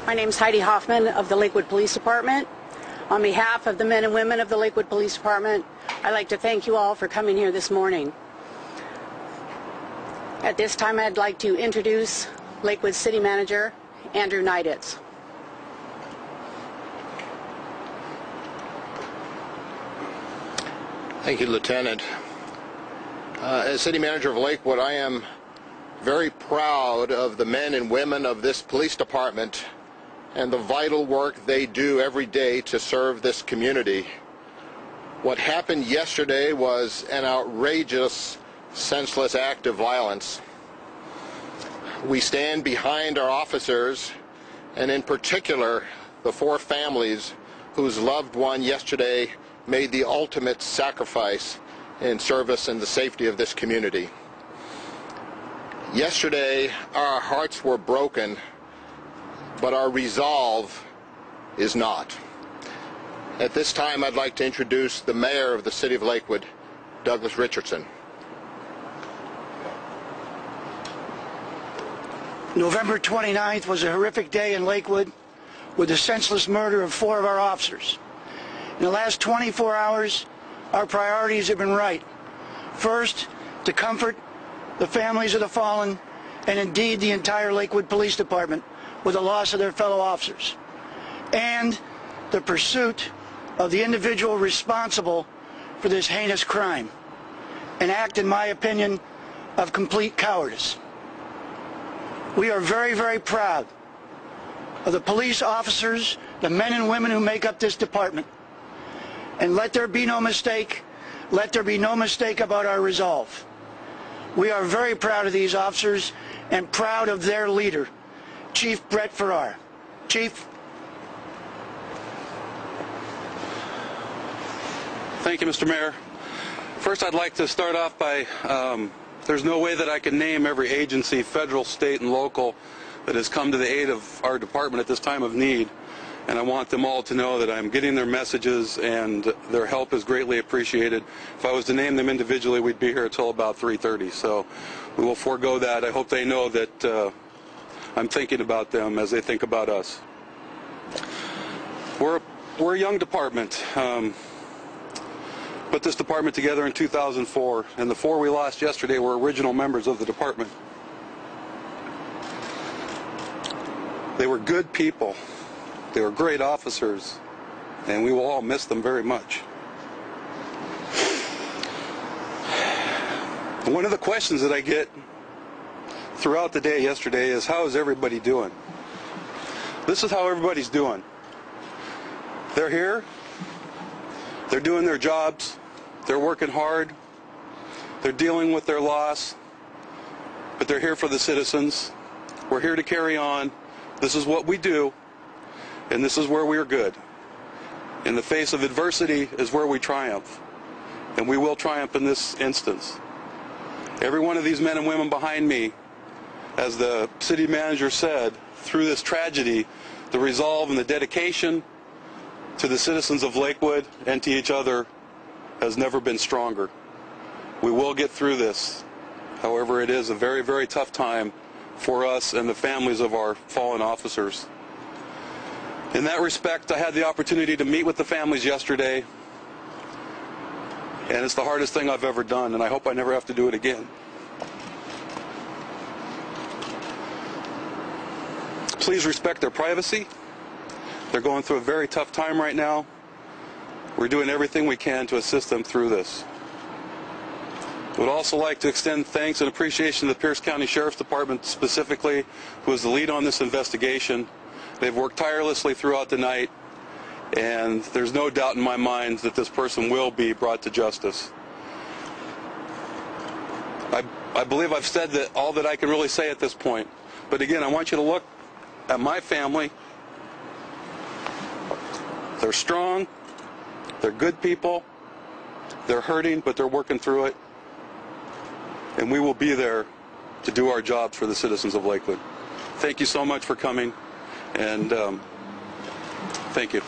My name is Heidi Hoffman of the Lakewood Police Department. On behalf of the men and women of the Lakewood Police Department, I'd like to thank you all for coming here this morning. At this time, I'd like to introduce Lakewood City Manager Andrew Neiditz. Thank you, Lieutenant. As City Manager of Lakewood, I am very proud of the men and women of this police department and the vital work they do every day to serve this community. What happened yesterday was an outrageous, senseless act of violence. We stand behind our officers, and in particular, the 4 families whose loved one yesterday made the ultimate sacrifice in service and the safety of this community. Yesterday, our hearts were broken, but our resolve is not. At this time, I'd like to introduce the Mayor of the City of Lakewood, Douglas Richardson. November 29th was a horrific day in Lakewood with the senseless murder of 4 of our officers. In the last 24 hours, our priorities have been right. First, to comfort the families of the fallen, and indeed the entire Lakewood Police Department, with the loss of their fellow officers. And the pursuit of the individual responsible for this heinous crime. An act, in my opinion, of complete cowardice. We are very, very proud of the police officers, the men and women who make up this department. And let there be no mistake about our resolve. We are very proud of these officers and proud of their leader, Chief Brett Farrar. Chief. Thank you, Mr. Mayor. First, I'd like to start off by, there's no way that I can name every agency, federal, state, and local, that has come to the aid of our department at this time of need. And I want them all to know that I'm getting their messages and their help is greatly appreciated. If I was to name them individually, we'd be here until about 3:30. So we will forego that. I hope they know that I'm thinking about them as they think about us. We're a young department. Put this department together in 2004, and the 4 we lost yesterday were original members of the department. They were good people. They were great officers, and we will all miss them very much. One of the questions that I get throughout the day yesterday is, how is everybody doing? This is how everybody's doing. They're here, they're doing their jobs, they're working hard, they're dealing with their loss, but they're here for the citizens. We're here to carry on. This is what we do. And this is where we are good. In the face of adversity is where we triumph. And we will triumph in this instance. Every one of these men and women behind me, as the city manager said, through this tragedy, the resolve and the dedication to the citizens of Lakewood and to each other has never been stronger. We will get through this. However, it is a very, very tough time for us and the families of our fallen officers. In that respect, I had the opportunity to meet with the families yesterday, and it's the hardest thing I've ever done, and I hope I never have to do it again. Please respect their privacy. They're going through a very tough time right now. We're doing everything we can to assist them through this. I would also like to extend thanks and appreciation to the Pierce County Sheriff's Department specifically, who is the lead on this investigation. They've worked tirelessly throughout the night, and there's no doubt in my mind that this person will be brought to justice. I believe I've said that all that I can really say at this point. But again, I want you to look at my family. They're strong, they're good people, they're hurting, but they're working through it. And we will be there to do our jobs for the citizens of Lakewood. Thank you so much for coming. And thank you.